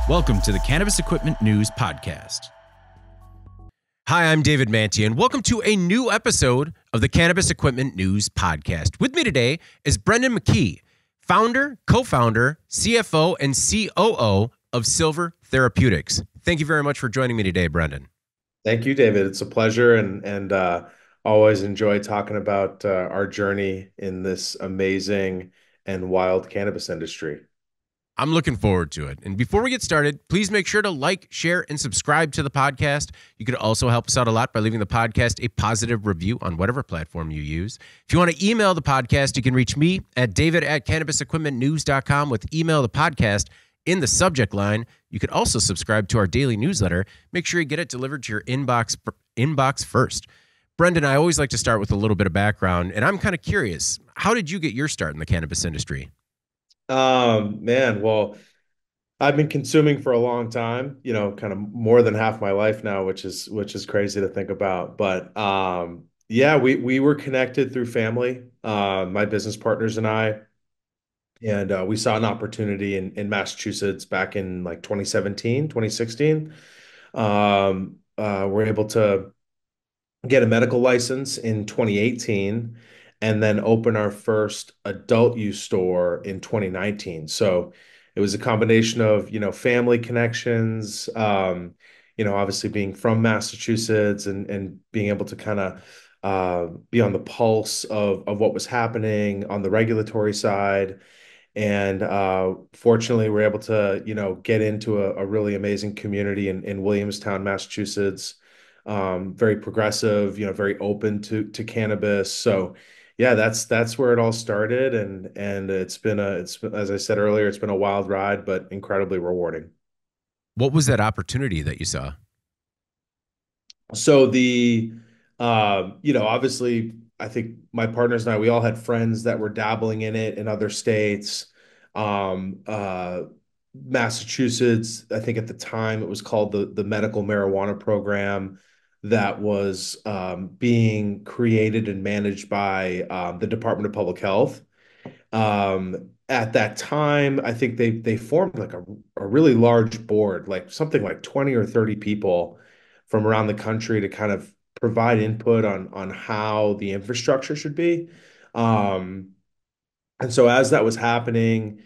Welcome to the Cannabis Equipment News Podcast. Hi, I'm David Mantia, and welcome to a new episode of the Cannabis Equipment News Podcast. With me today is Brendan McKee, founder, co-founder, CFO, and COO of Sever Therapeutics. Thank you very much for joining me today, Brendan. Thank you, David. It's a pleasure and always enjoy talking about our journey in this amazing and wild cannabis industry. I'm looking forward to it. And before we get started, please make sure to like, share, and subscribe to the podcast. You could also help us out a lot by leaving the podcast a positive review on whatever platform you use. If you want to email the podcast, you can reach me at david@cannabisequipmentnews.com with email the podcast in the subject line. You could also subscribe to our daily newsletter. Make sure you get it delivered to your inbox first. Brendan, I always like to start with a little bit of background, and I'm kind of curious. How did you get your start in the cannabis industry? Man, well, I've been consuming for a long time, kind of more than half my life now, which is crazy to think about. But yeah, we were connected through family, my business partners and I, and we saw an opportunity in Massachusetts back in like 2017, 2016. We're able to get a medical license in 2018 and then open our first adult use store in 2019. So it was a combination of, family connections, obviously being from Massachusetts and being able to kind of be on the pulse of what was happening on the regulatory side. And fortunately, we're able to, get into a really amazing community in Williamstown, Massachusetts. Very progressive, very open to cannabis. So, yeah, that's where it all started, and as I said earlier, it's been a wild ride, but incredibly rewarding. What was that opportunity that you saw? So obviously, I think my partners and I, we all had friends that were dabbling in it in other states. Um, uh, Massachusetts, I think at the time it was called the medical marijuana program that was being created and managed by the Department of Public Health. At that time, I think they formed like a really large board, like something like 20 or 30 people from around the country to kind of provide input on how the infrastructure should be. Um, and so as that was happening,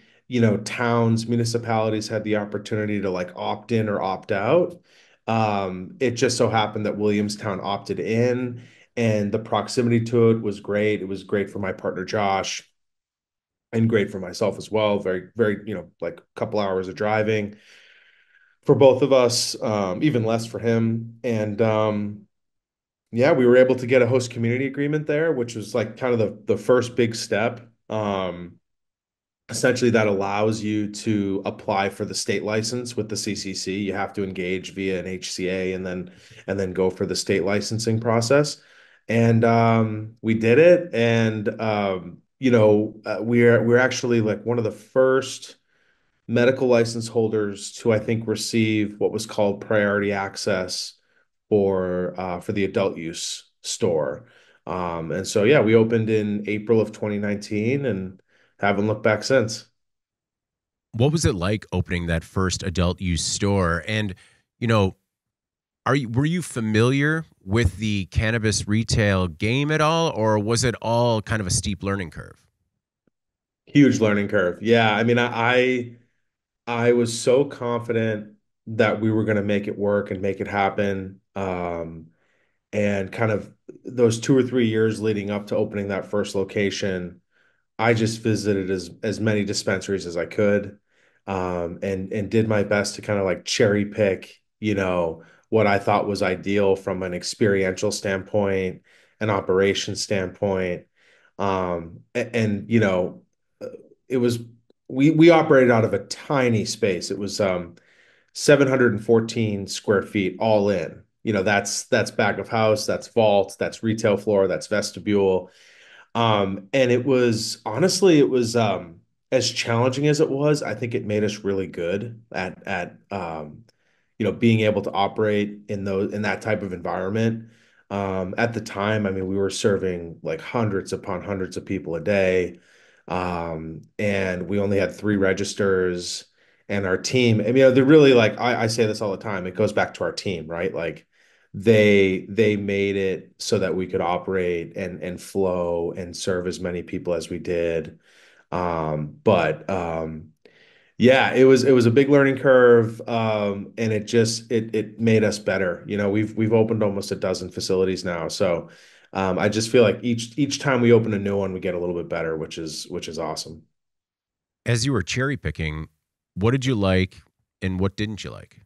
towns, municipalities had the opportunity to like opt in or opt out. It just so happened that Williamstown opted in, and the proximity to it was great. It was great for my partner Josh and great for myself as well. Very, very, like a couple hours of driving for both of us, even less for him. And yeah, we were able to get a host community agreement there, which was like kind of the first big step. Essentially, that allows you to apply for the state license with the CCC. You have to engage via an HCA and then go for the state licensing process. And we did it. And we're actually like one of the first medical license holders to, I think, receive what was called priority access for the adult use store. And so yeah, we opened in April of 2019 and haven't looked back since. What was it like opening that first adult use store? And, you know, were you familiar with the cannabis retail game at all, or was it all kind of a steep learning curve? Huge learning curve. Yeah, I mean, I was so confident that we were going to make it work and make it happen. And kind of those 2 or 3 years leading up to opening that first location, I just visited as many dispensaries as I could, and did my best to kind of like cherry pick, what I thought was ideal from an experiential standpoint, an operation standpoint. And it was we operated out of a tiny space. It was 714 square feet all in. That's back of house, that's vault, that's retail floor, that's vestibule. And it was honestly, it was as challenging as it was, I think it made us really good at being able to operate in that type of environment. At the time, I mean, we were serving like hundreds upon hundreds of people a day. And we only had 3 registers. and our team. I mean, they're really like I say this all the time. It goes back to our team, right? Like they made it so that we could operate and flow and serve as many people as we did. But yeah, it was a big learning curve, and it made us better. We've opened almost a dozen facilities now, so I just feel like each time we open a new one, we get a little bit better, which is awesome. As you were cherry picking, what did you like and what didn't you like?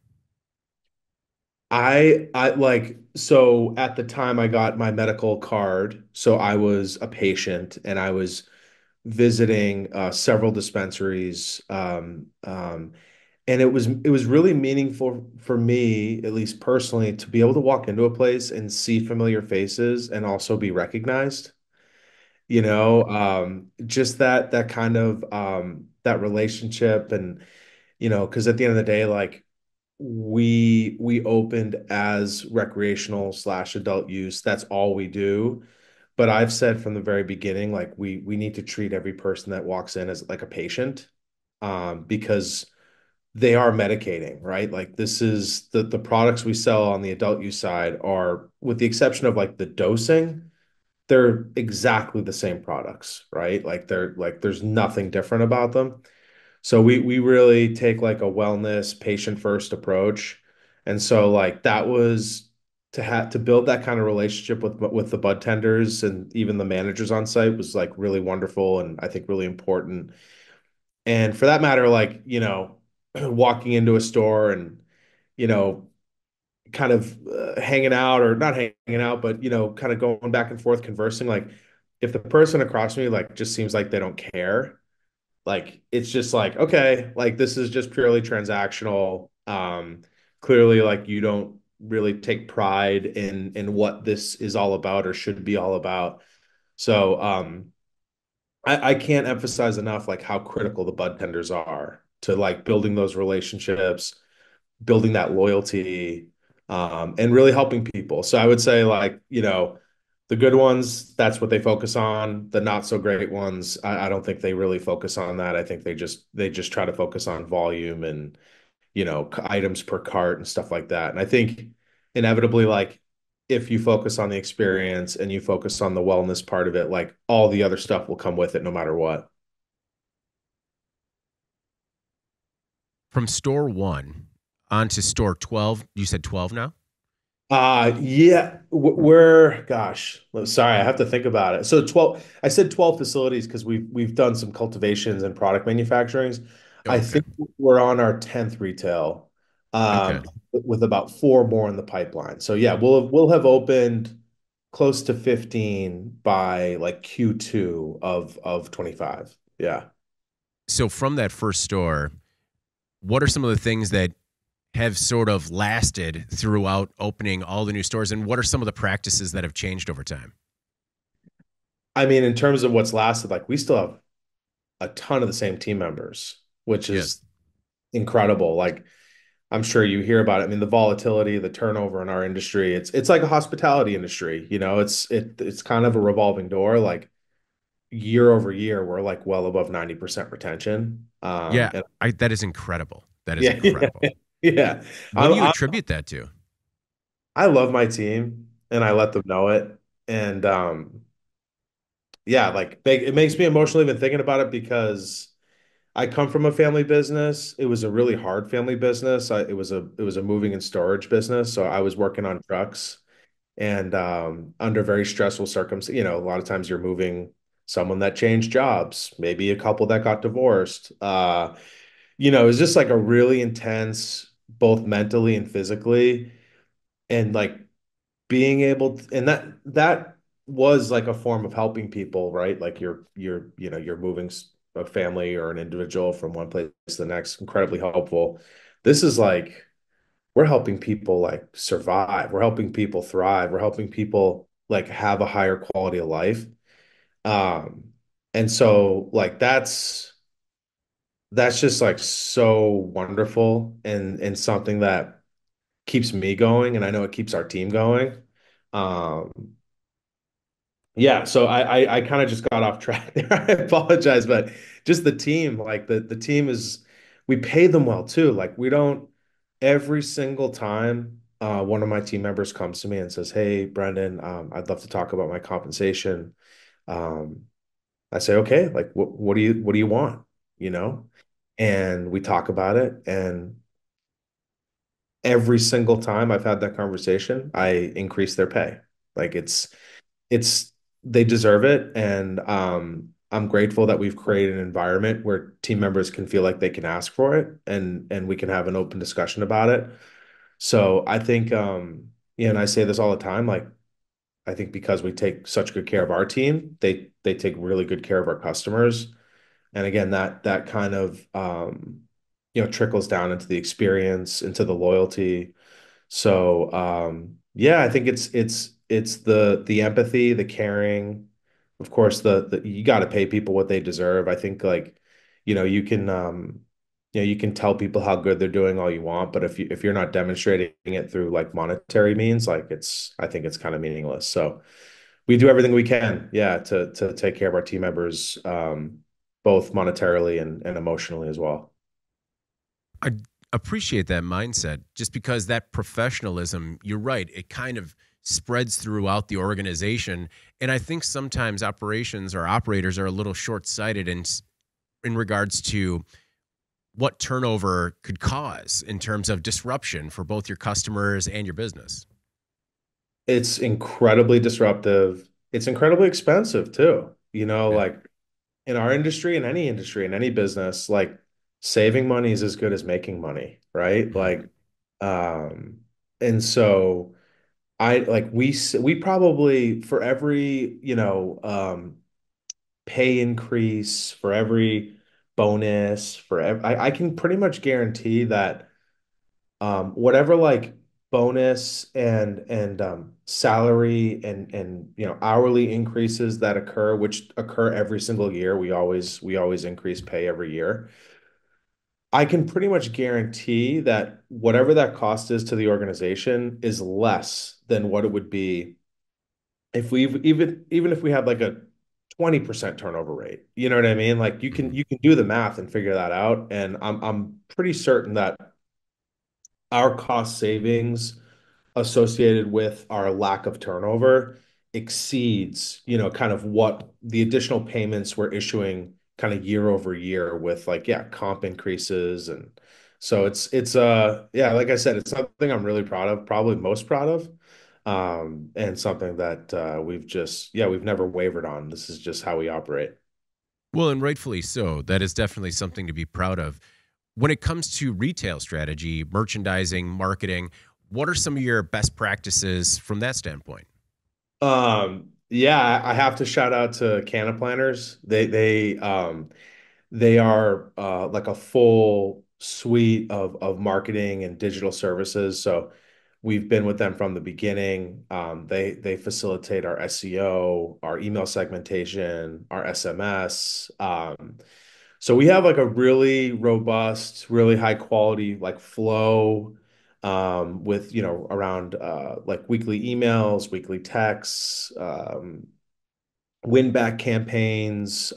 I like so at the time I got my medical card, so I was a patient and I was visiting several dispensaries, and it was really meaningful for me, at least personally, to be able to walk into a place and see familiar faces and also be recognized. Just that kind of that relationship, and because at the end of the day, like we opened as recreational slash adult use. That's all we do. But I've said from the very beginning, like we need to treat every person that walks in as like a patient, because they are medicating, right? Like this is the products we sell on the adult use side are, with the exception of like the dosing, they're exactly the same products, right? Like they're like there's nothing different about them. So we really take like a wellness patient first approach. And so like that was to build that kind of relationship with the bud tenders and even the managers on site was like really wonderful and I think really important. And for that matter, like, walking into a store and, you know, kind of hanging out or not hanging out, but, kind of going back and forth conversing, like if the person across me like just seems like they don't care, like it's just like, okay, like this is just purely transactional. Clearly, like you don't really take pride in what this is all about or should be all about. So I can't emphasize enough like how critical the bud tenders are to like building those relationships, building that loyalty, and really helping people. So I would say like, the good ones, that's what they focus on. The not so great ones, I don't think they really focus on that. I think they just try to focus on volume and, items per cart and stuff like that. And I think inevitably, like if you focus on the experience and you focus on the wellness part of it, like all the other stuff will come with it no matter what. From store one on to store 12, you said 12 now? Yeah, we're gosh, sorry, I have to think about it. So 12, I said 12 facilities because we've done some cultivations and product manufacturings. Oh, I okay. think we're on our 10th retail, Okay. with about four more in the pipeline. So yeah, we'll have opened close to 15 by like Q2 of 25. Yeah. So from that first store, what are some of the things that have sort of lasted throughout opening all the new stores, and what are some of the practices that have changed over time? I mean, in terms of what's lasted, like we still have a ton of the same team members, which Yeah. is incredible. Like I'm sure you hear about it. I mean, the volatility, the turnover in our industry, it's like a hospitality industry, it's kind of a revolving door. Like year over year, we're like well above 90% retention. Yeah, And that is incredible. That is yeah, yeah, incredible. yeah. What do I'm, you I'm attribute that to? I love my team and I let them know it. And yeah, like it makes me emotional even thinking about it because I come from a family business. It was a really hard family business. It was a moving and storage business. So I was working on trucks and under very stressful circumstances. A lot of times you're moving someone that changed jobs, maybe a couple that got divorced. It was just like a really intense, both mentally and physically, and like being able to, and that was like a form of helping people, right? Like you're moving a family or an individual from one place to the next, incredibly helpful. This is like we're helping people like survive. We're helping people thrive. We're helping people like have a higher quality of life. Um, and so like that's just like so wonderful and something that keeps me going, and I know it keeps our team going. Um, yeah, so I kind of just got off track there. I apologize, but just the team, like the team is we pay them well too. Like we don't every single time one of my team members comes to me and says, "Hey, Brendan, I'd love to talk about my compensation." Um, I say, "Okay, like what do you want?" You know? And we talk about it, and every single time I've had that conversation, I increase their pay. Like it's they deserve it, and I'm grateful that we've created an environment where team members can feel like they can ask for it, and we can have an open discussion about it. So I think yeah, and I say this all the time, like I think because we take such good care of our team, they take really good care of our customers. And again, that kind of trickles down into the experience, into the loyalty. So yeah, I think it's the empathy, the caring. Of course, the you got to pay people what they deserve. I think like, you can tell people how good they're doing all you want, but if you're not demonstrating it through like monetary means, like I think it's kind of meaningless. So we do everything we can, yeah, to take care of our team members, both monetarily and emotionally as well. I appreciate that mindset just because that professionalism, you're right, it kind of spreads throughout the organization. And I think sometimes operations or operators are a little short-sighted in regards to what turnover could cause in terms of disruption for both your customers and your business. It's incredibly disruptive. It's incredibly expensive too. Yeah. Like in our industry, in any business, like saving money is as good as making money, right? Mhm. Um, and so I like we probably for every, pay increase, for every bonus, I can pretty much guarantee that whatever like bonus and salary and hourly increases that occur, which occur every single year, we always increase pay every year. I can pretty much guarantee that whatever that cost is to the organization is less than what it would be if we even if we had like a 20% turnover rate. You know what I mean? Like you can Mhm. you can do the math and figure that out. And I'm pretty certain that our cost savings associated with our lack of turnover exceeds, kind of what the additional payments we're issuing kind of year over year with like, yeah, comp increases. And so it's yeah, like I said, it's something I'm really proud of, probably most proud of. And something that we've never wavered on. This is just how we operate. Well, and rightfully so. That is definitely something to be proud of. When it comes to retail strategy, merchandising, marketing, what are some of your best practices from that standpoint? Yeah, I have to shout out to Canna Planners. They are like a full suite of marketing and digital services. So we've been with them from the beginning. They facilitate our SEO, our email segmentation, our SMS. So we have like a really robust, really high quality like flow with around like weekly emails, weekly texts, win back campaigns.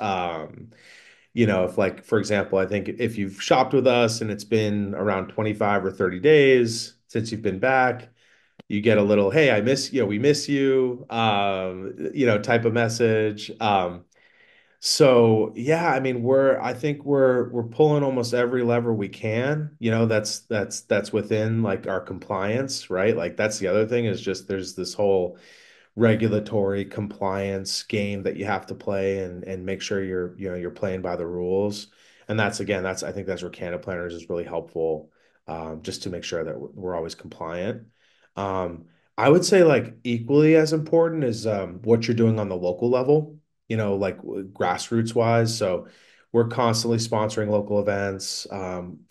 If like, for example, I think if you've shopped with us and it's been around 25 or 30 days since you've been back, you get a little, hey, I miss you, we miss you, type of message. So yeah, I mean, I think we're pulling almost every lever we can, that's within like our compliance, right? Like that's the other thing is just there's this whole regulatory compliance game that you have to play and make sure you're playing by the rules. And that's again, I think that's where Canada Planners is really helpful, just to make sure that we're always compliant. Um, I would say like equally as important is what you're doing on the local level, like grassroots wise. So we're constantly sponsoring local events,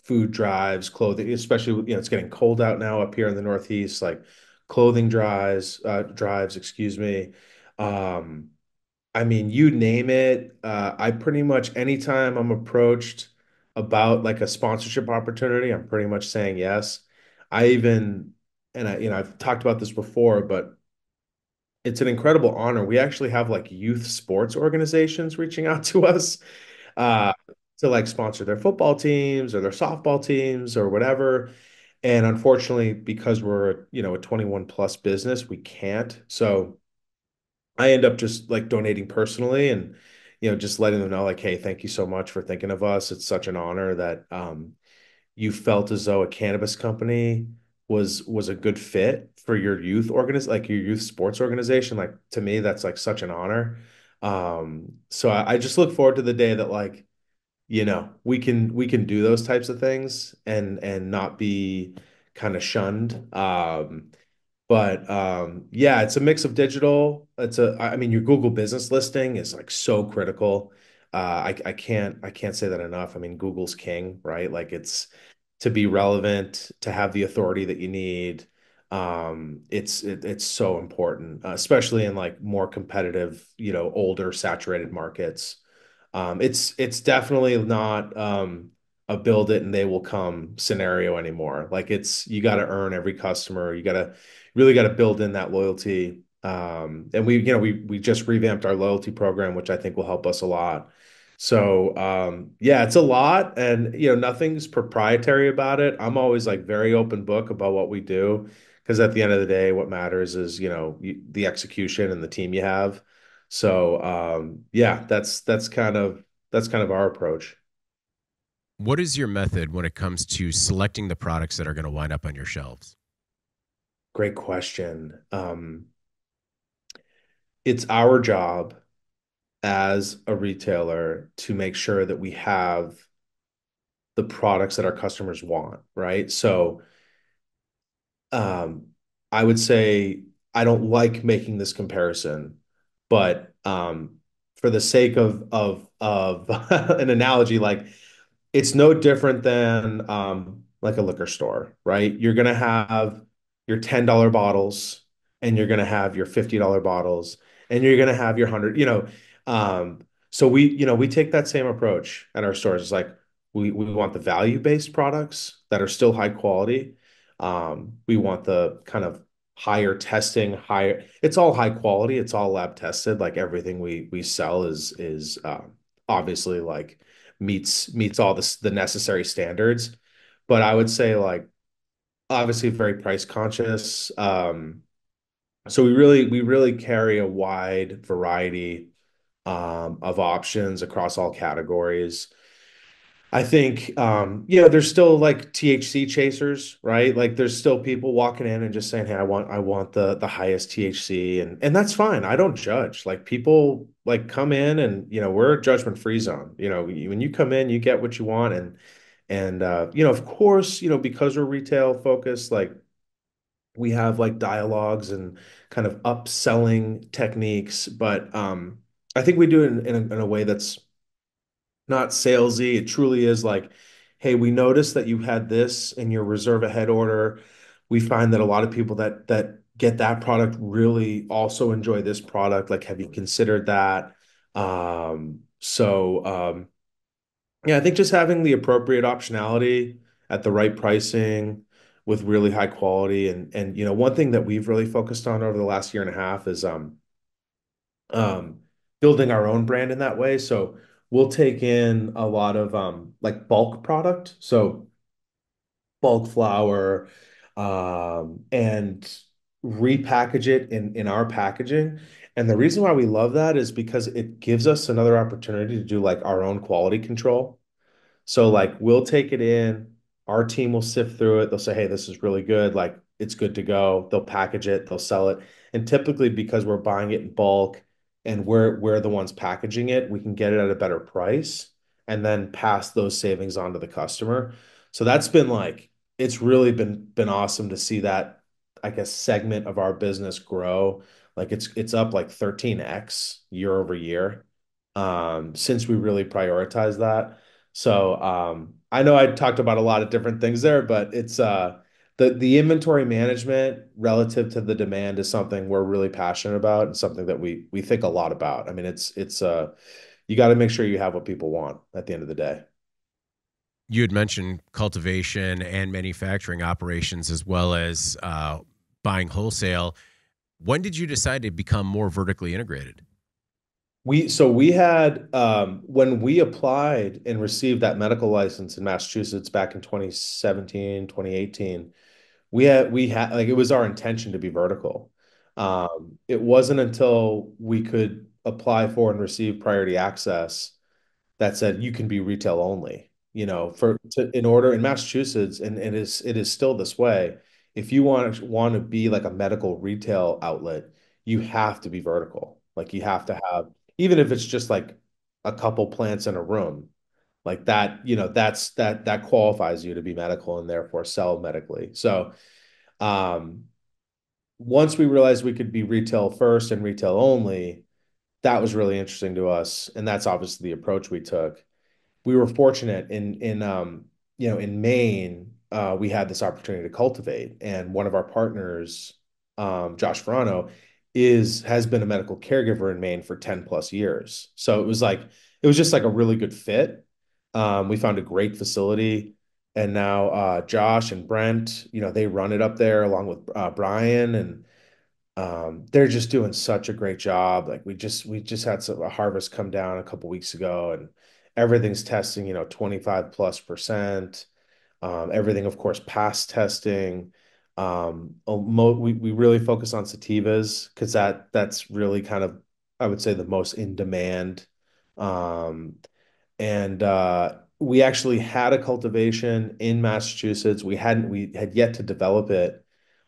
food drives, clothing, especially, it's getting cold out now up here in the Northeast, like clothing drives, excuse me. Um, I mean, you name it. I pretty much anytime I'm approached about like a sponsorship opportunity, I'm pretty much saying yes. I even, and I've talked about this before, but it's an incredible honor. We actually have like youth sports organizations reaching out to us. Uh, to like sponsor their football teams or their softball teams or whatever. And unfortunately, because we're, a 21 plus business, we can't. So I end up just like donating personally and, just letting them know like, hey, thank you so much for thinking of us. It's such an honor that you felt as though a cannabis company was a good fit for your like your youth sports organization. Like to me, that's like such an honor. So I just look forward to the day that like, we can do those types of things and not be kind of shunned. But yeah, it's a mix of digital. I mean, your Google business listing is like so critical. I can't say that enough. I mean, Google's king, right? Like to be relevant, to have the authority that you need. It's so important, especially in like more competitive, older, saturated markets. It's definitely not a build it and they will come scenario anymore. Like you got to earn every customer. You really got to build in that loyalty. And we just revamped our loyalty program, which I think will help us a lot. So yeah, it's a lot, and nothing's proprietary about it. I'm always like very open book about what we do, because at the end of the day, what matters is the execution and the team you have. So yeah, that's kind of our approach. What is your method when it comes to selecting the products that are going to wind up on your shelves? Great question. It's our job as a retailer to make sure that we have the products that our customers want, right? So um, I would say I don't like making this comparison, but for the sake of an analogy, like it's no different than like a liquor store, right? You're gonna have your $10 bottles and you're gonna have your $50 bottles and you're gonna have your 100, so we take that same approach at our stores. It's like we want the value-based products that are still high quality. We want the kind of higher testing, higher, it's all high quality, it's all lab tested. Like everything we sell is obviously like meets all the necessary standards. But I would say like obviously very price conscious. So we really carry a wide variety of options across all categories. I think there's still like THC chasers, right? Like there's still people walking in and just saying, "Hey, I want the highest THC," and that's fine. I don't judge. Like people like come in and we're a judgment-free zone. When you come in, you get what you want, and of course, because we're retail focused, like we have like dialogues and kind of upselling techniques, but I think we do it in a way that's not salesy. It truly is like, hey, we noticed that you had this in your reserve ahead order. We find that a lot of people that get that product really also enjoy this product. Like, have you considered that? So yeah, I think just having the appropriate optionality at the right pricing with really high quality, and one thing that we've really focused on over the last year and a half is um, building our own brand in that way. So we'll take in a lot of like bulk product, so bulk flour, and repackage it in our packaging. And the reason why we love that is because it gives us another opportunity to do like our own quality control. So like we'll take it in, our team will sift through it. They'll say, "Hey, this is really good. Like it's good to go." They'll package it, they'll sell it. And typically because we're buying it in bulk and we're the ones packaging it, we can get it at a better price and then pass those savings on to the customer. So that's been like it's really been awesome to see that, I guess, segment of our business grow. Like it's up like 13x year over year since we really prioritize that. So I know I talked about a lot of different things there, but it's the inventory management relative to the demand is something we're really passionate about and something that we think a lot about. I mean, it's you got to make sure you have what people want at the end of the day. You had mentioned cultivation and manufacturing operations as well as buying wholesale. When did you decide to become more vertically integrated? We had when we applied and received that medical license in Massachusetts back in 2017, 2018. We had like it was our intention to be vertical. It wasn't until we could apply for and receive priority access that said you can be retail only. In order in Massachusetts, and it is still this way. If you want to be like a medical retail outlet, you have to be vertical. Like you have to have, even if it's just like a couple plants in a room, like that, that qualifies you to be medical and therefore sell medically. So um, once we realized we could be retail first and retail only, that was really interesting to us, and that's obviously the approach we took. We were fortunate in Maine, we had this opportunity to cultivate, and one of our partners, Josh Verano, is has been a medical caregiver in Maine for 10 plus years. So it was just like a really good fit. We found a great facility, and now Josh and Brent, they run it up there along with Brian, and they're just doing such a great job. Like we just had a harvest come down a couple weeks ago, and everything's testing, 25 plus percent. Everything, of course, past testing. We really focus on sativas because that's really kind of, I would say, the most in demand. Um, and we actually had a cultivation in Massachusetts. We had yet to develop it,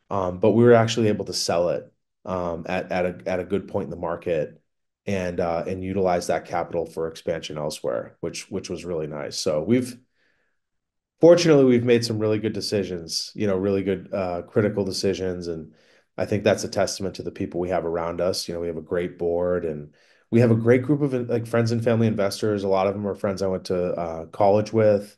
but we were actually able to sell it at a good point in the market, and utilize that capital for expansion elsewhere, which was really nice. So we've made some really good decisions, really good critical decisions, and I think that's a testament to the people we have around us. We have a great board, and we have a great group of like friends and family investors. A lot of them are friends I went to college with,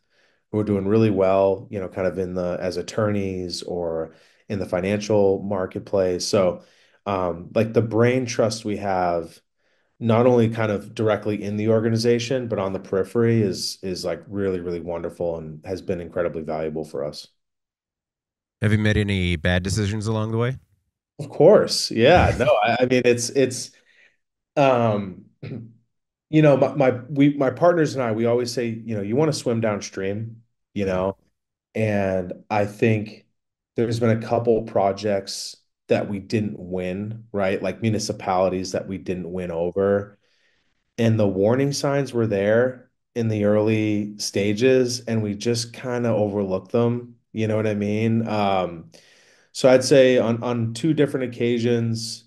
who are doing really well, kind of in the as attorneys or in the financial marketplace. So, like the brain trust we have, not only kind of directly in the organization, but on the periphery is like really, really wonderful and has been incredibly valuable for us. Have you made any bad decisions along the way? Of course. Yeah. No, I mean it's um my partners and I, we always say, you want to swim downstream, you Mhm. know, and I think there's been a couple projects that we didn't win, right? Like municipalities that we didn't win over. And the warning signs were there in the early stages, and we just kind of overlooked them. You know what I mean? So I'd say on two different occasions,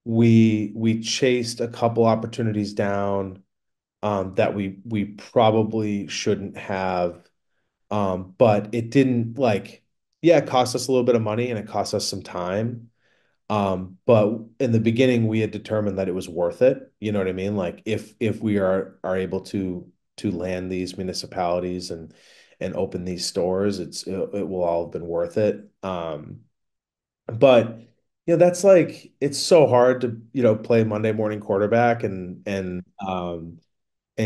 we chased a couple opportunities down that we probably shouldn't have. But it didn't like, yeah, it cost us a little bit of money and it cost us some time. But in the beginning, we had determined that it was worth it. You know what I mean? Like if we are able to land these municipalities and open these stores, it will all have been worth it. But that's like it's so hard to play Monday morning quarterback and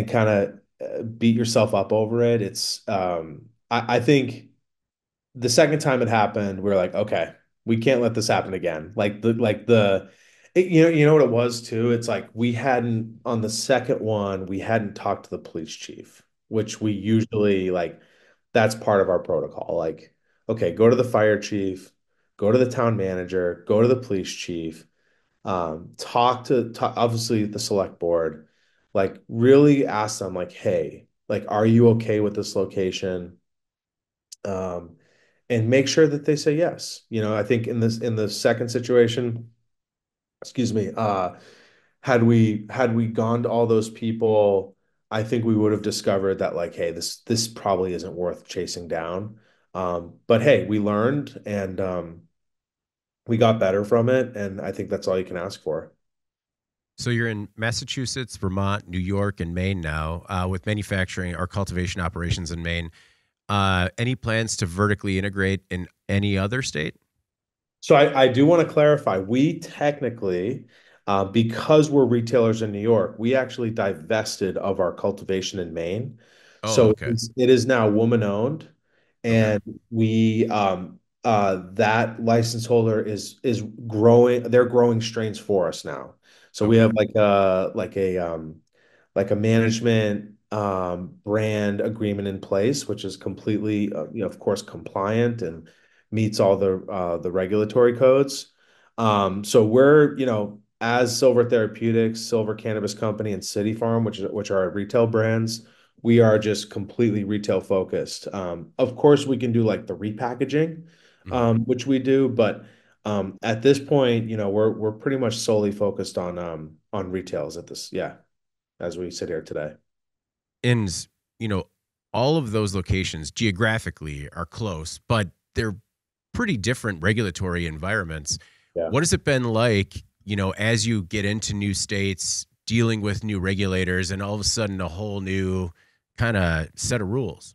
kind of beat yourself up over it. I think the second time it happened, we are like, okay, we can't let this happen again. You know what it was too? It's like we hadn't on the second one, we hadn't talked to the police chief, which we usually like that's part of our protocol. Like, okay, go to the fire chief, go to the town manager, go to the police chief, talk obviously the select board, like really ask them like, hey, like, are you okay with this location? Um, and make sure that they say yes. I think in the second situation, excuse me, had we gone to all those people, I think we would have discovered that like, hey, this probably isn't worth chasing down. But hey, we learned and we got better from it, and I think that's all you can ask for. So you're in Massachusetts, Vermont, New York, and Maine now, with manufacturing or cultivation operations in Maine. Any plans to vertically integrate in any other state? So I do want to clarify, we technically, because we're retailers in New York, we actually divested of our cultivation in Maine. Oh, So okay. it is now woman owned, Okay. and we that license holder is growing. They're growing strains for us now. So we Okay. have like a management brand agreement in place, which is completely, of course, compliant and meets all the regulatory codes. So we're, as Silver Therapeutics, Silver Cannabis Company, and City Farm, which are our retail brands, we are just completely retail focused. Of course, we can do like the repackaging, Mhm. which we do, but at this point, we're pretty much solely focused on retails at this, yeah, as we sit here today. And, you know, all of those locations geographically are close, but they're pretty different regulatory environments. Yeah. What has it been like, as you get into new states, dealing with new regulators, and all of a sudden a whole new kind of set of rules?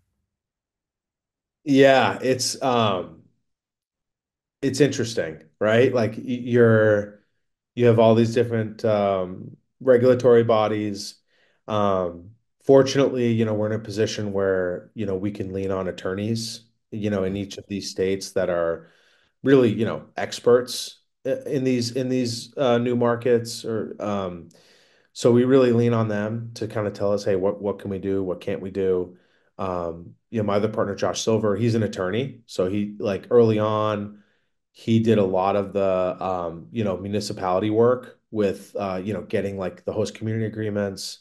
Yeah, it's interesting, right? Like you have all these different regulatory bodies. Um, Fortunately, we're in a position where, we can lean on attorneys, in each of these states that are really, experts in these new markets or so we really lean on them to kind of tell us, hey, what can we do? What can't we do? My other partner, Josh Silver, he's an attorney. So he like early on, he did a lot of the municipality work with getting like the host community agreements.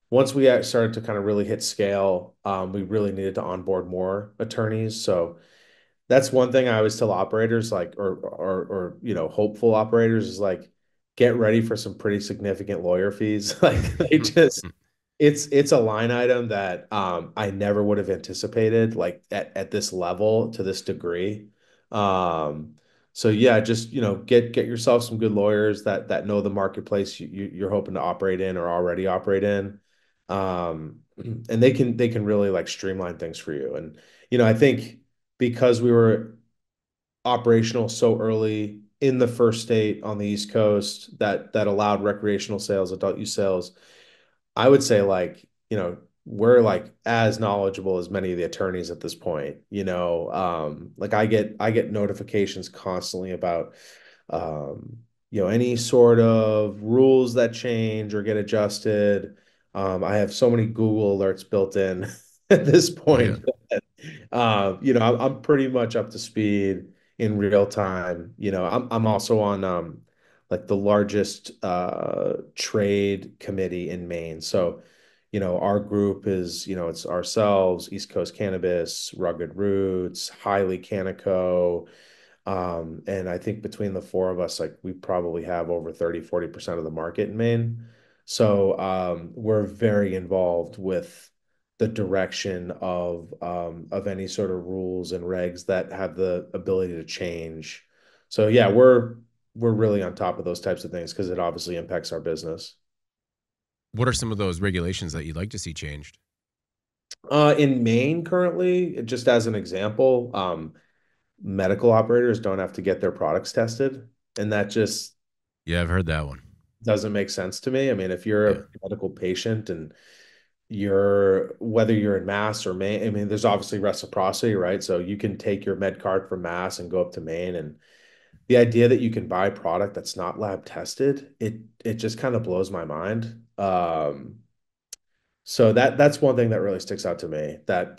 Once we started to kind of really hit scale, we really needed to onboard more attorneys. So that's one thing I always tell operators, like, or hopeful operators is like, get ready for some pretty significant lawyer fees. Like they just, it's a line item that I never would have anticipated, like at this level to this degree. Um, so yeah, just get yourself some good lawyers that know the marketplace you're hoping to operate in or already operate in. And they can really like streamline things for you. And I think because we were operational so early in the first state on the East Coast that allowed recreational sales, adult use sales, I would say like, we're like as knowledgeable as many of the attorneys at this point. Like I get notifications constantly about any sort of rules that change or get adjusted. I have so many Google alerts built in at this Oh yeah. point. I'm pretty much up to speed in real time. I'm also on like the largest trade committee in Maine. So, our group is, it's ourselves, East Coast Cannabis, Rugged Roots, Highly Canico. And I think between the four of us, like we probably have over 30-40% of the market in Maine. So we're very involved with the direction of any sort of rules and regs that have the ability to change. So yeah, we're really on top of those types of things because it obviously impacts our business. What are some of those regulations that you'd like to see changed? In Maine currently, just as an example, medical operators don't have to get their products tested, and that just Yeah, I've heard that one. doesn't make sense to me. I mean, if you're Yeah. a medical patient and whether you're in Mass or Maine, I mean, there's obviously reciprocity, right? So you can take your med card from Mass and go up to Maine, and the idea that you can buy product that's not lab tested, it just kind of blows my mind. So that's one thing that really sticks out to me that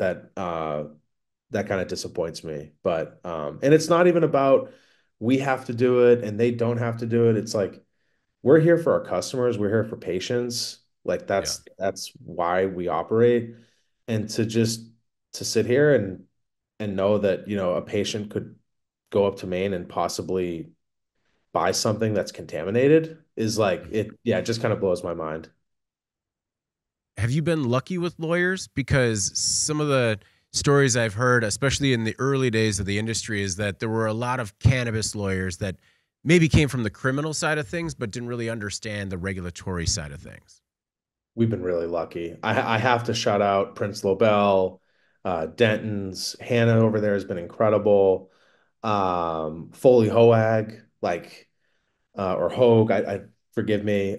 kind of disappoints me. But and it's not even about we have to do it and they don't have to do it. It's like we're here for our customers, we're here for patients. Like Yeah. that's why we operate. And to sit here and know that, a patient could go up to Maine and possibly buy something that's contaminated is like it just kind of blows my mind. Have you been lucky with lawyers? Because some of the stories I've heard, especially in the early days of the industry, is that there were a lot of cannabis lawyers that maybe came from the criminal side of things, but didn't really understand the regulatory side of things. We've been really lucky. I have to shout out Prince Lobel, Denton's. Hannah over there has been incredible. Foley Hoag, like or Hoag, I forgive me.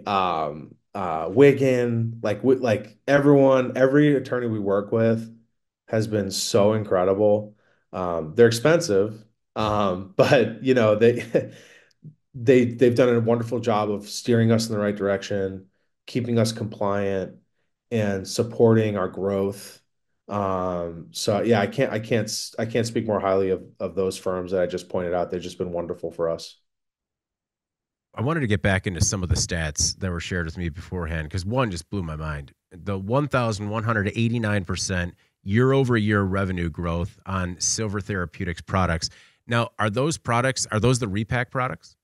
Wigan, like everyone, every attorney we work with has been so incredible. They're expensive, but they they've done a wonderful job of steering us in the right direction, keeping us compliant, and supporting our growth. So yeah, I can't speak more highly of those firms that I just pointed out. They've just been wonderful for us. I wanted to get back into some of the stats that were shared with me beforehand because one just blew my mind. The 1,189% year over year revenue growth on Silver Therapeutics products. Now, are those the repack products?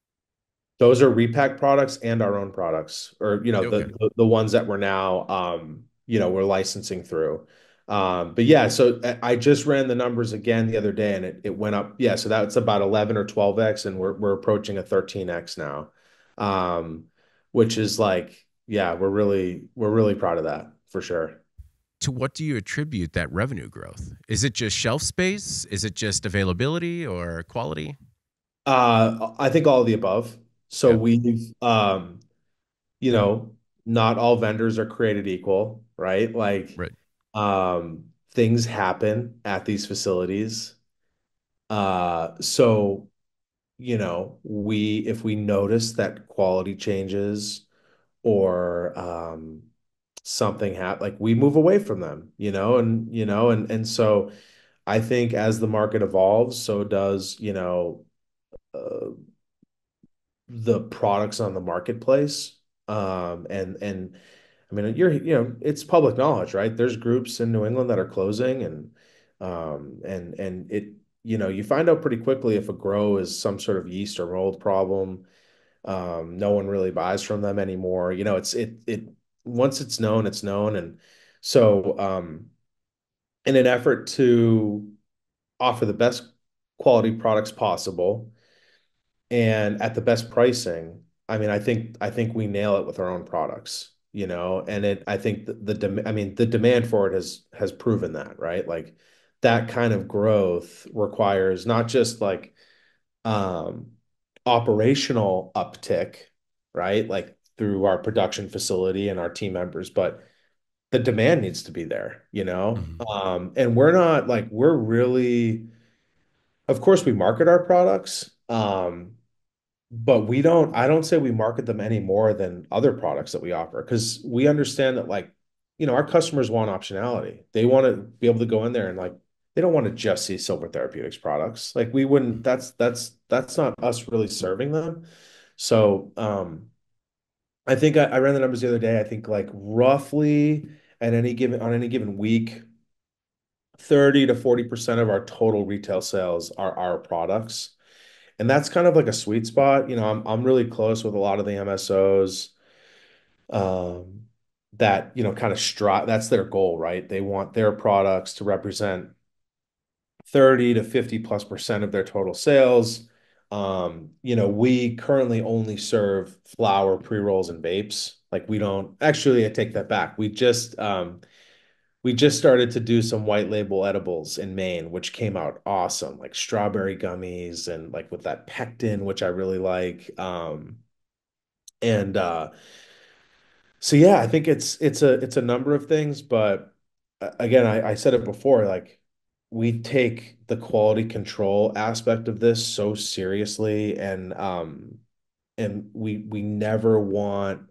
Those are repack products and our own products, or Okay. the ones that we're now we're licensing through. But yeah, so I just ran the numbers again the other day and it went up. Yeah, so that's about 11 or 12x, and we're approaching a 13x now. Um, which is like, yeah, we're really proud of that for sure. To what do you attribute that revenue growth? Is it just shelf space? Is it just availability or quality? I think all of the above. So Yeah. we've you know, not all vendors are created equal, right? Like, Right. things happen at these facilities. So, we if we notice that quality changes or something like we move away from them, and so I think as the market evolves, so does, uh, the products on the marketplace. And I mean, it's public knowledge, right? There's groups in New England that are closing, and you find out pretty quickly if a grow is some sort of yeast or mold problem. No one really buys from them anymore. It once it's known, it's known. And so, in an effort to offer the best quality products possible and at the best pricing, I mean, I think we nail it with our own products, and I think I mean, the demand for it has proven that, right? Like that kind of growth requires not just like um operational uptick, right? Like through our production facility and our team members, but the demand needs to be there, Mhm. and we're not like we're really, of course we market our products, but I don't say we market them any more than other products that we offer because we understand that, like, our customers want optionality. They want to be able to go in there and, like, they don't want to just see Silver Therapeutics products. Like, we wouldn't, that's not us really serving them. So, I think I ran the numbers the other day. I think like roughly on any given week, 30 to 40% of our total retail sales are our products. And that's kind of like a sweet spot. I'm really close with a lot of the MSOs, um, that, kind of strive, that's their goal, right? They want their products to represent 30 to 50 plus percent of their total sales. We currently only serve flower, pre-rolls, and vapes. Like we don't actually, I take that back. We just started to do some white label edibles in Maine, which came out awesome, like strawberry gummies and like with that pectin, which I really like. And So yeah, I think it's a number of things, but again, I said it before, like we take the quality control aspect of this so seriously, and we never want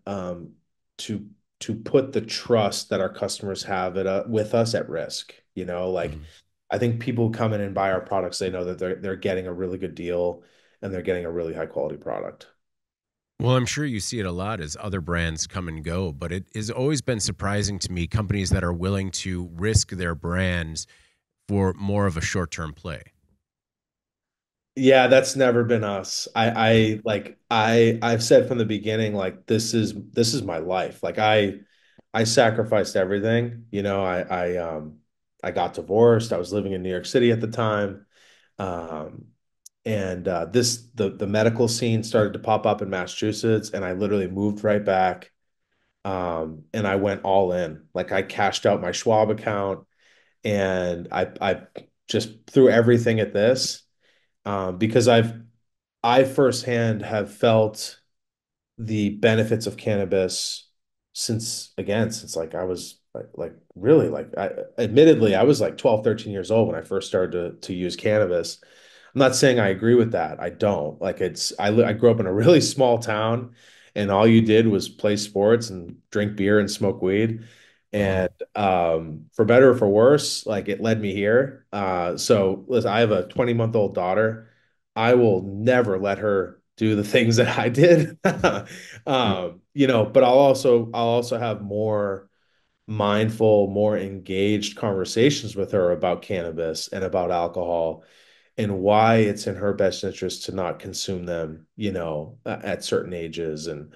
to to put the trust that our customers have with us at risk. Like Mhm. I think people come in and buy our products, they know that they're getting a really good deal and they're getting a really high quality product. Well, I'm sure you see it a lot as other brands come and go, but it has always been surprising to me companies that are willing to risk their brands for more of a short term play. Yeah, that's never been us. I've said from the beginning, like this is my life. Like I sacrificed everything. I got divorced. I was living in New York City at the time. Um, and the medical scene started to pop up in Massachusetts, and I literally moved right back. And I went all in. Like I cashed out my Schwab account and I just threw everything at this, because I firsthand have felt the benefits of cannabis since like I was like really like admittedly I was like 12, 13 years old when I first started to use cannabis. I'm not saying I agree with that. I don't. Like I grew up in a really small town and all you did was play sports and drink beer and smoke weed. Hmm. And for better or for worse, like it led me here. So listen, I have a 20-month-old daughter. I will never let her do the things that I did. But I'll also have more mindful, more engaged conversations with her about cannabis and about alcohol and why it's in her best interest to not consume them, at certain ages. And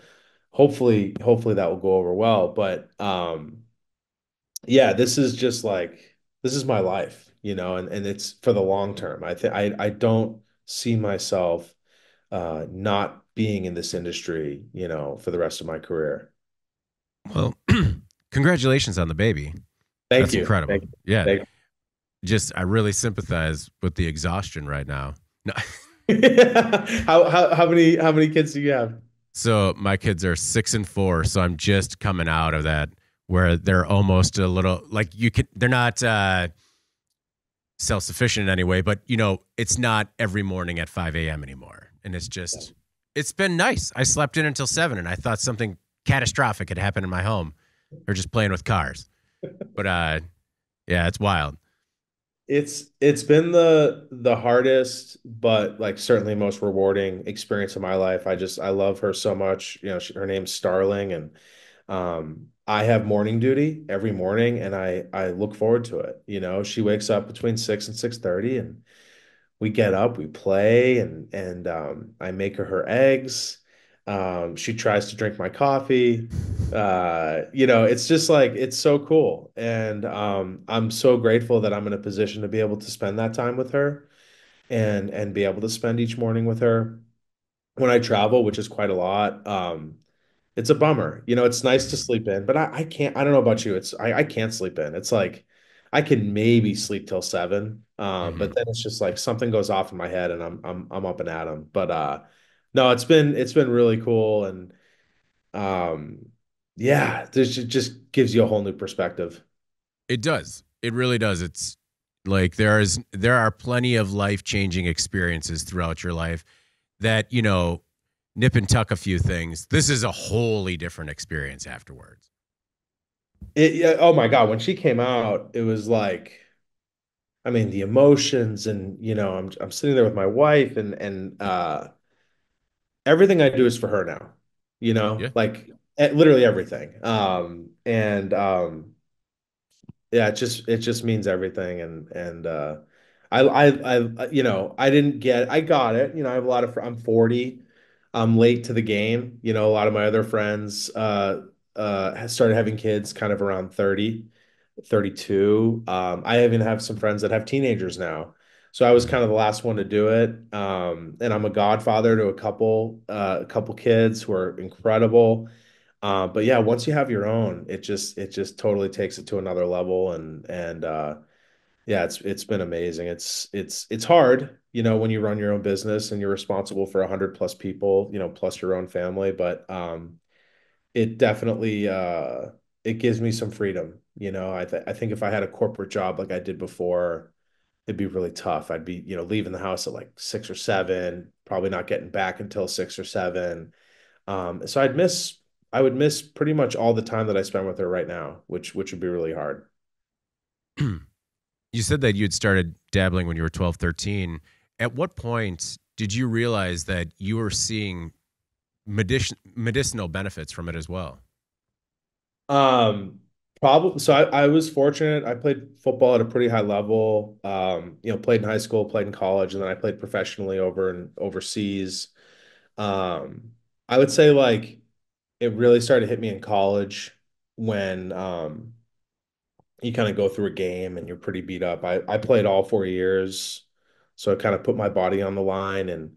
hopefully that will go over well. But yeah, this is just like this is my life, and it's for the long term. I don't see myself not being in this industry, for the rest of my career. Well, congratulations on the baby. Thank That's you. incredible. Thank you. Yeah. Thank Just, I really sympathize with the exhaustion right now. No. you. How many kids do you have? So my kids are 6 and 4. So I'm just coming out of that where they're almost a little like they're not self sufficient in any way, but it's not every morning at 5 a.m. anymore. And it's been nice. I slept in until 7 and I thought something catastrophic had happened in my home or just playing with cars. But yeah, it's wild. It's been the hardest, but like certainly most rewarding experience of my life. I love her so much. Her name's Starling, and I have morning duty every morning, and I look forward to it. She wakes up between 6 and 6:30, and we get up, we play, and I make her eggs. She tries to drink my coffee. It's just like it's so cool, and I'm so grateful that I'm in a position to be able to spend that time with her and be able to spend each morning with her when I travel, which is quite a lot. It's a bummer. It's nice to Mhm. sleep in, but I can't, I don't know about you. I can't sleep in. It's like I can maybe sleep till 7. But Mhm. then it's just like something goes off in my head and I'm up and at 'em. But no, it's been really cool. And yeah, there's it just gives you a whole new perspective. It does. It really does. It's like there are plenty of life changing experiences throughout your life that nip and tuck a few things. This is a wholly different experience afterwards. Yeah, oh my God, when she came out, it was like I mean, the emotions and I'm sitting there with my wife and everything I do is for her now, Yeah. like literally everything. And yeah, it just means everything. And I didn't get I got it. I have a lot of I'm 40. I'm late to the game. A lot of my other friends started having kids kind of around 30, 32. I even have some friends that have teenagers now. So I was kind of Mhm. the last one to do it. And I'm a godfather to a couple kids who are incredible. But yeah, once you have your own, it just totally takes it to another level. And yeah, it's been amazing. It's hard, when you run your own business and you're responsible for 100 plus people, plus your own family. But it definitely it gives me some freedom. I think if I had a corporate job like I did before, it'd be really tough. I'd be, leaving the house at like 6 or 7, probably not getting back until 6 or 7. So I would miss pretty much all the time that I spend with her right now, which would be really hard. You said that you had started dabbling when you were 12, 13. At what point did you realize that you were seeing medicinal benefits from it as well? Um, Probably so I was fortunate. I played football at a pretty high level. Played in high school, played in college, and then I played professionally over and overseas. Um, I would say like it really started to hit me in college when you kind of go through a game and you're pretty beat up. I played all 4 years, so I kind of put my body on the line. And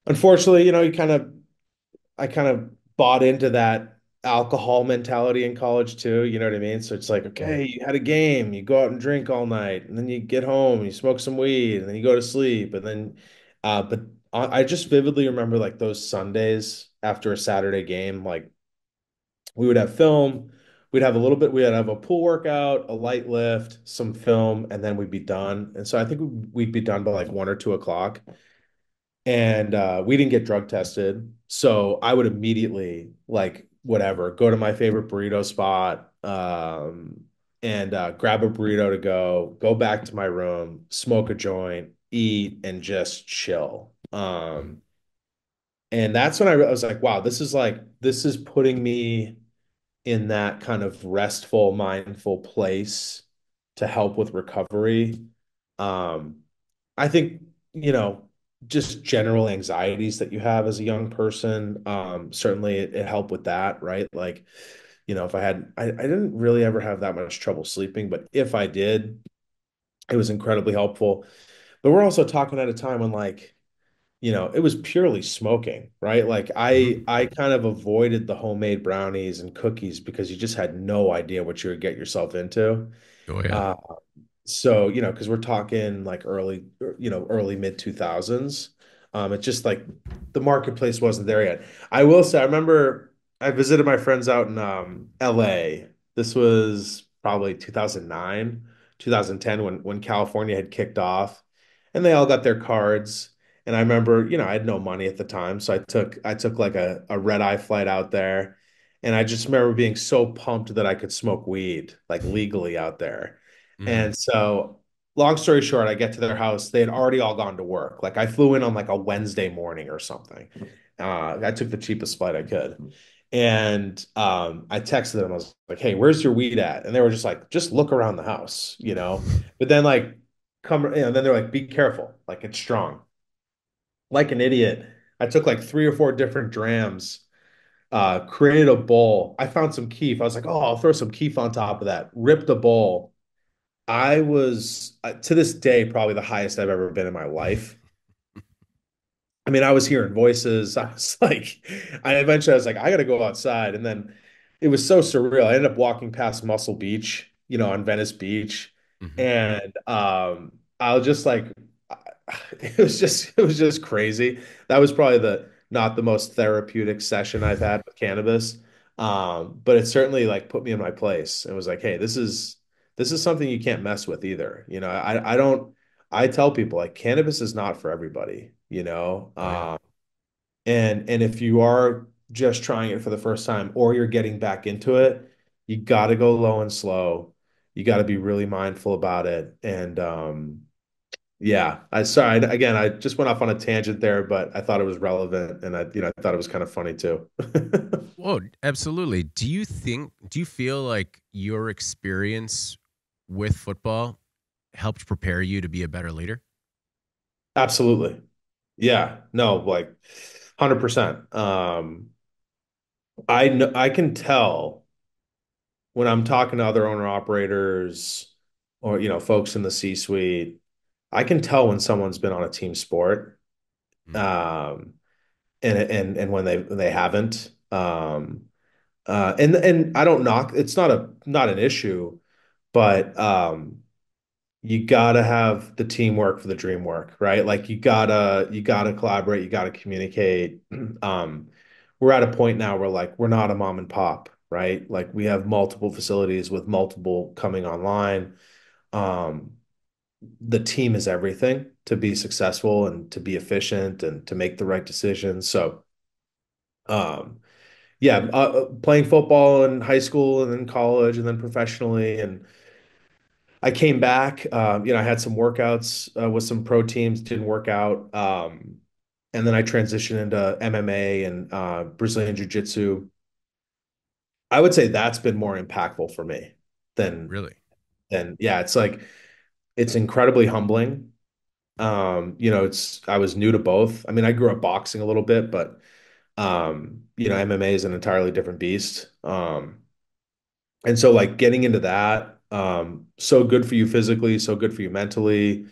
unfortunately, I kind of bought into that alcohol mentality in college too. You know what I mean? So it's like, Mhm. okay, you had a game, you go out and drink all night, and then you get home, you smoke some weed, and then you go to sleep, and then, but I just vividly remember like those Sundays after a Saturday game, like we would have film, we'd have a little bit, we'd have a pool workout, a light lift, some film, and then we'd be done. And so I think we'd be done by like 1 or 2 o'clock. And we didn't get drug tested. So I would immediately, like, whatever, go to my favorite burrito spot, and grab a burrito to go back to my room, smoke a joint, eat, and just chill. Mm. And that's when I was like, wow, this is putting me in that kind of restful, mindful place to help with recovery. Um, I think, you know, just general anxieties that you have as a young person, certainly it helped with that, right? Like, if I didn't really ever have that much trouble sleeping, but if I did, it was incredibly helpful. But we're also talking at a time when, like, it was purely smoking, right? Like Hmm. I kind of avoided the homemade brownies and cookies because you just had no idea what you would get yourself into. Oh yeah. Uh, so, because we're talking like early mid 2000s. It's just like the marketplace wasn't there yet. I will say, I remember I visited my friends out in LA. This was probably 2009, 2010 when California had kicked off and they all got their cards. And I remember, I had no money at the time, so I took like a red eye flight out there. And I just remember being so pumped that I could smoke weed like legally out there. Hmm. And so, long story short, I get to their house. They had already all gone to work. Like I flew in on like a Wednesday morning or something. I took the cheapest flight I could. And I texted them. I was like, "Hey, where's your weed at?" And they were just like, "Just look around the house." But then like then they're like, "Be careful, like it's strong." Like an idiot, I took like 3 or 4 different drams, created a bowl. I found some keef. I was like, "Oh, I'll throw some keef on top of that." Ripped a bowl. I was to this day probably the highest I've ever been in my life. I mean, I was hearing voices. I was like, I was like, I gotta go outside. And then it was so surreal. I ended up walking past Muscle Beach, on Venice Beach. Hmm. And I was just like, it was just crazy. That was probably the not the most therapeutic session I've had with cannabis. But it certainly like put me in my place. It was like, hey, this is something you can't mess with either. I don't I tell people like cannabis is not for everybody. Oh yeah. And if you are just trying it for the first time or you're getting back into it, you got to go low and slow. You got to be really mindful about it. And yeah, again, I just went off on a tangent there, but I thought it was relevant and I thought it was kind of funny too. Whoa, absolutely. Do you feel like your experience with football helped prepare you to be a better leader? Absolutely. Yeah. No, like 100%. I know I can tell when I'm talking to other owner operators or folks in the C-suite, I can tell when someone's been on a team sport, Mm. um, and when they haven't. And I don't knock. It's not an issue, but you gotta have the teamwork for the dream work, right? Like you gotta collaborate, you gotta communicate. Um, we're at a point now where like we're not a mom and pop, right? Like we have multiple facilities with multiple coming online. Um, the team is everything to be successful and to be efficient and to make the right decisions. So, um, yeah, playing football in high school and then college and then professionally and I came back. I had some workouts with some pro teams, didn't work out. And then I transitioned into MMA and Brazilian Jiu-Jitsu. I would say that's been more impactful for me than Really? yeah, it's like it's incredibly humbling. I was new to both. I mean, I grew up boxing a little bit, but MMA is an entirely different beast. And so like getting into that, so good for you physically, so good for you mentally.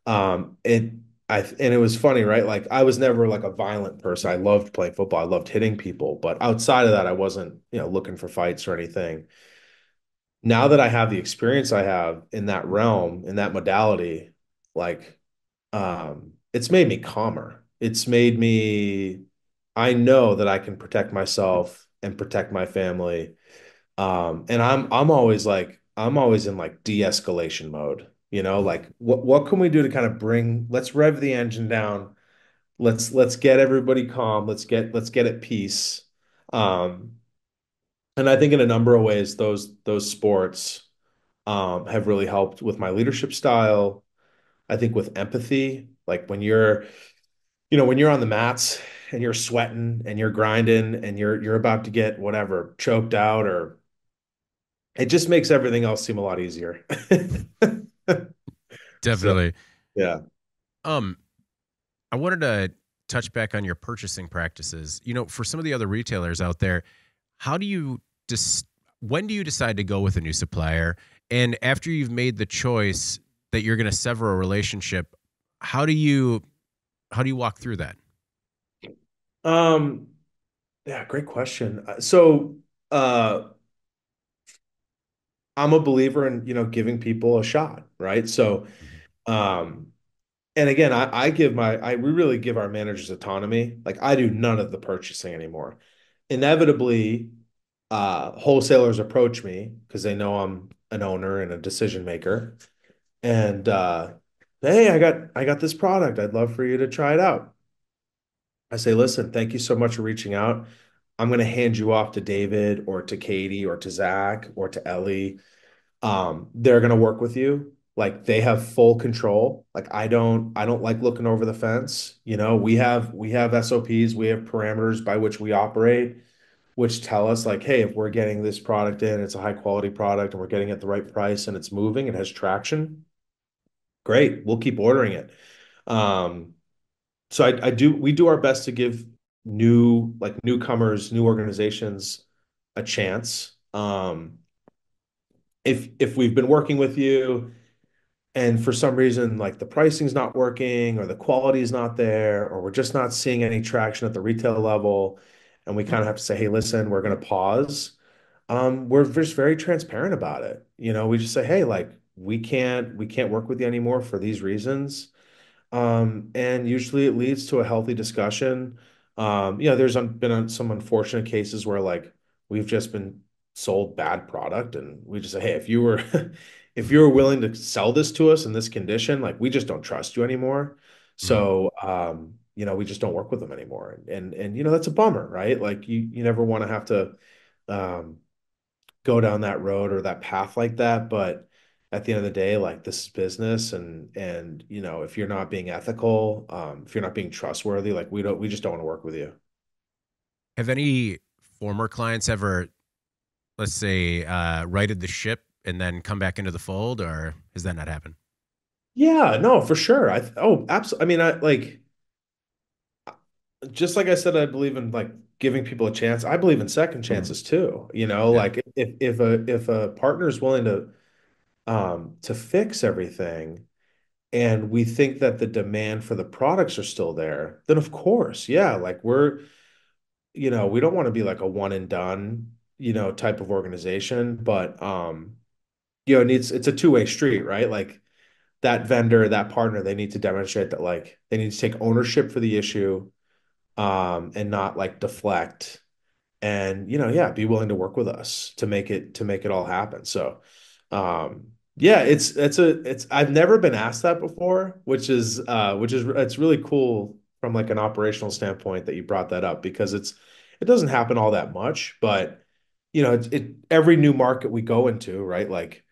It and it was funny, right? Like I was never like a violent person. I loved playing football. I loved hitting people, but outside of that, I wasn't, looking for fights or anything. Now that I have the experience I have in that realm, in that modality, like it's made me calmer. It's made me I know that I can protect myself and protect my family. And I'm always in like de-escalation mode, like what can we do to kind of let's rev the engine down. Let's get everybody calm. Let's get at peace. Um, and I think in a number of ways, those sports have really helped with my leadership style. I think with empathy, like when you're on the mats and you're sweating and you're grinding and you're about to get whatever choked out, or it just makes everything else seem a lot easier. So Definitely. yeah. Um, I wanted to touch back on your purchasing practices. For some of the other retailers out there, how do you dis- when do you decide to go with a new supplier? And after you've made the choice that you're going to sever a relationship, how do you walk through that? Um, yeah, great question. So I'm a believer in, giving people a shot, right? So, Mhm. um, and again, we really give our managers autonomy. Like I do none of the purchasing anymore. Inevitably, wholesalers approach me because they know I'm an owner and a decision maker. And hey, I got this product. I'd love for you to try it out. I say, listen, thank you so much for reaching out. I'm going to hand you off to David or to Katie or to Zach or to Ellie. They're going to work with you. Like they have full control. Like I don't like looking over the fence. We have SOPs, we have parameters by which we operate, which tell us like, hey, if we're getting this product in, it's a high quality product and we're getting it at the right price and it's moving, it has traction. Great, we'll keep ordering it. Um, so we do our best to give newcomers, new organizations a chance. If we've been working with you and for some reason like the pricing's not working or the quality is not there or we're just not seeing any traction at the retail level, and we kind of have to say, hey, listen, we're going to pause. We're just very transparent about it. We just say, hey, like we can't work with you anymore for these reasons. And usually it leads to a healthy discussion. There's been some unfortunate cases where like we've just been sold bad product and we just say, hey, if you were if you were willing to sell this to us in this condition, like we just don't trust you anymore. Mhm. So we just don't work with them anymore. And that's a bummer, right? Like you never want to have to um go down that road or that path like that. But at the end of the day, like this is business and if you're not being ethical, if you're not being trustworthy, like we just don't want to work with you. Have any former clients ever, let's say, righted the ship and then come back into the fold, or has that not happened? Yeah, no, for sure. Absolutely. I mean, I like just like I said, I believe in like giving people a chance. I believe in second chances too. Yeah. Like if a partner is willing to fix everything and we think that the demand for the products are still there, then of course, yeah, like we don't want to be like a one and done, type of organization, but it's a two-way street, right? Like that vendor, that partner, they need to demonstrate that like they need to take ownership for the issue, and not like deflect and yeah, be willing to work with us to make it all happen. So yeah, it's I've never been asked that before, which is it's really cool from like an operational standpoint that you brought that up because it doesn't happen all that much, but every new market we go into, right? Like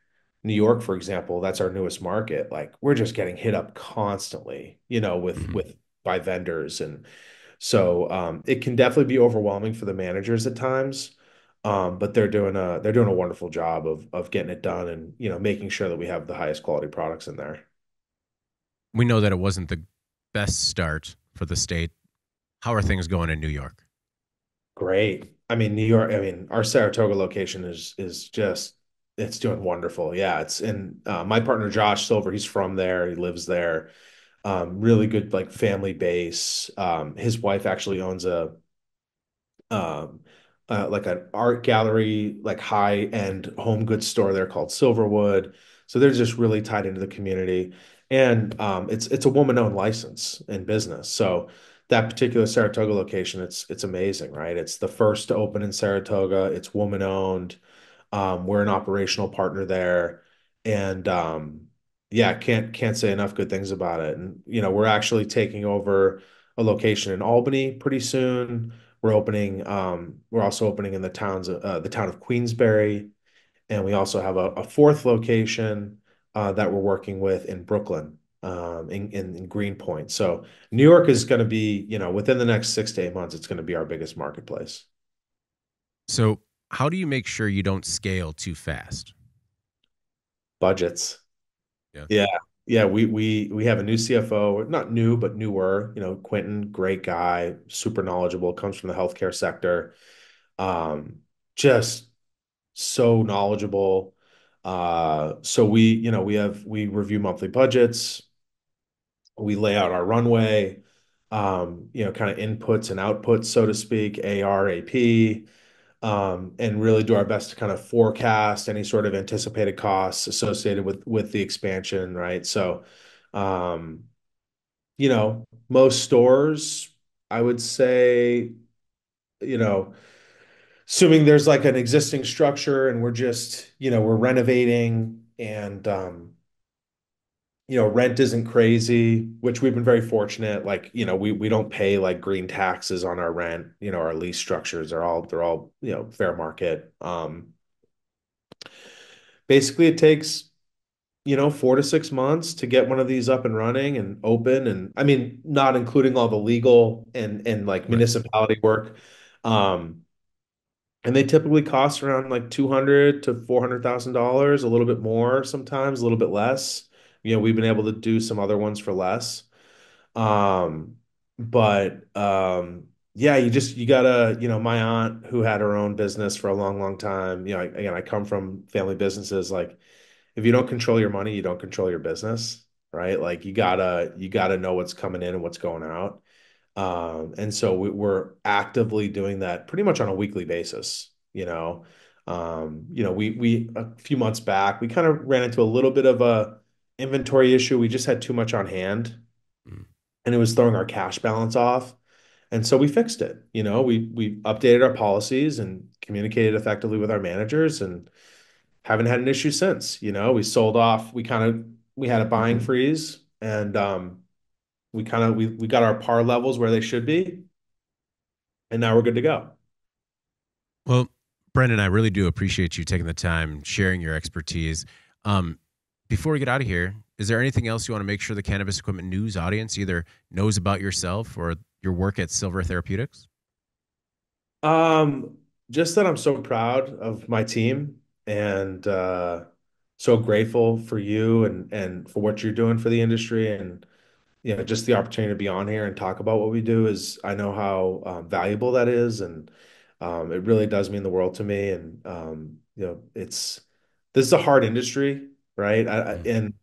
New York, for example, that's our newest market. Like we're just getting hit up constantly, Mhm. with by vendors. And so it can definitely be overwhelming for the managers at times. But they're doing a wonderful job of getting it done and making sure that we have the highest quality products in there. We know that it wasn't the best start for the state. How are things going in New York? Great. I mean, New York, I mean, our Saratoga location is just it's doing wonderful. Yeah, it's in my partner Josh Silver, he's from there, he lives there. Really good like family base. His wife actually owns um, like an art gallery, like high-end home goods store there called Silverwood. So they're just really tied into the community. And it's a woman-owned license and business. So that particular Saratoga location, it's amazing, right? It's the first to open in Saratoga. It's woman-owned. We're an operational partner there, and yeah, can't say enough good things about it. And we're actually taking over a location in Albany pretty soon. We're also opening in the town of Queensbury, and we also have a fourth location that we're working with in Brooklyn, in Greenpoint. So New York is going to be, within the next 6 to 8 months, it's going to be our biggest marketplace. So, how do you make sure you don't scale too fast? Budgets. Yeah. Yeah. Yeah, we have a new CFO, not new, but newer, Quentin, great guy, super knowledgeable, comes from the healthcare sector. Just so knowledgeable. So we review monthly budgets, we lay out our runway, kind of inputs and outputs, so to speak, AR, AP, and really do our best to kind of forecast any sort of anticipated costs associated with the expansion, right? So, um, most stores, I would say, you know, assuming there's like an existing structure and we're just, we're renovating and rent isn't crazy, which we've been very fortunate. Like, we don't pay like green taxes on our rent. Our lease structures are they're all, fair market. Basically it takes, 4 to 6 months to get one of these up and running and open. And I mean, not including all the legal and like Right. municipality work. Um, and they typically cost around like 200 to $400,000, a little bit more sometimes, a little bit less. We've been able to do some other ones for less. Um, but yeah, you gotta, my aunt who had her own business for a long, long time, again, I come from family businesses. Like, if you don't control your money, you don't control your business, right? Like, you gotta know what's coming in and what's going out. And so we're actively doing that pretty much on a weekly basis. We a few months back, we kind of ran into a little bit of a inventory issue. We just had too much on hand, Mm. and it was throwing our cash balance off. And so we fixed it. We updated our policies and communicated effectively with our managers, and haven't had an issue since. We sold off. We had a buying freeze, and we got our par levels where they should be, and now we're good to go. Well, Brendan, I really do appreciate you taking the time, sharing your expertise. Um, Before we get out of here, is there anything else you want to make sure the Cannabis Equipment News audience either knows about yourself or your work at Silver Therapeutics? Um, just that I'm so proud of my team, and so grateful for you and for what you're doing for the industry, and just the opportunity to be on here and talk about what we do. Is I know how valuable that is, and it really does mean the world to me. And this is a hard industry, right? Mm.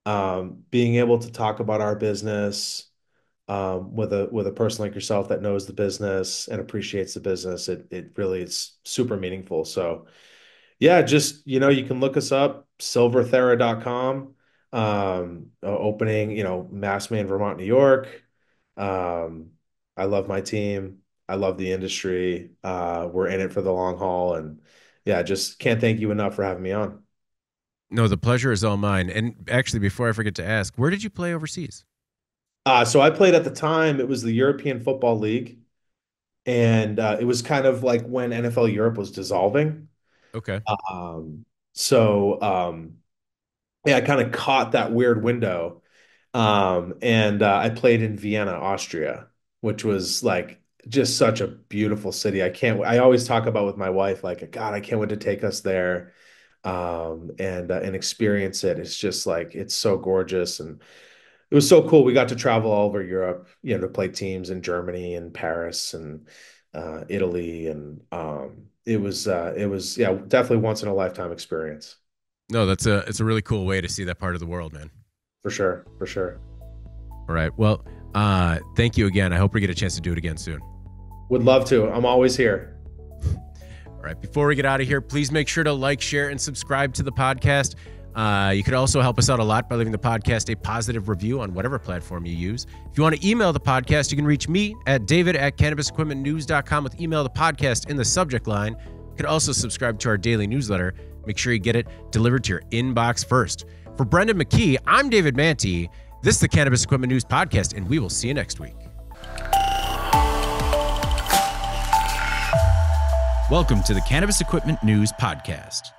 And being able to talk about our business with a person like yourself that knows the business and appreciates the business, it really is super meaningful. So yeah, just you can look us up, silverthera.com. Opening, Massman, Vermont, New York. Um, I love my team. I love the industry. We're in it for the long haul, and yeah, just can't thank you enough for having me on. No, the pleasure is all mine. And actually, before I forget to ask, where did you play overseas? So I played at the time, it was the European Football League, and it was kind of like when NFL Europe was dissolving. Okay. Um, so yeah, I kind of caught that weird window. And I played in Vienna, Austria, which was like just such a beautiful city. I always talk about with my wife, like, God, I can't wait to take us there, and experience it. It's just like, it's so gorgeous. And it was so cool. We got to travel all over Europe, to play teams in Germany and Paris and Italy. And it was, yeah, definitely once in a lifetime experience. No, it's a really cool way to see that part of the world, man. For sure. For sure. All right. Well, thank you again. I hope we get a chance to do it again soon. Would love to. I'm always here. All right. Before we get out of here, please make sure to like, share, and subscribe to the podcast. You could also help us out a lot by leaving the podcast a positive review on whatever platform you use. If you want to email the podcast, you can reach me at david@cannabisequipmentnews.com with email the podcast in the subject line. You could also subscribe to our daily newsletter. Make sure you get it delivered to your inbox first. For Brendan McKee, I'm David Manti. This is the Cannabis Equipment News Podcast, and we will see you next week. Welcome to the Cannabis Equipment News Podcast.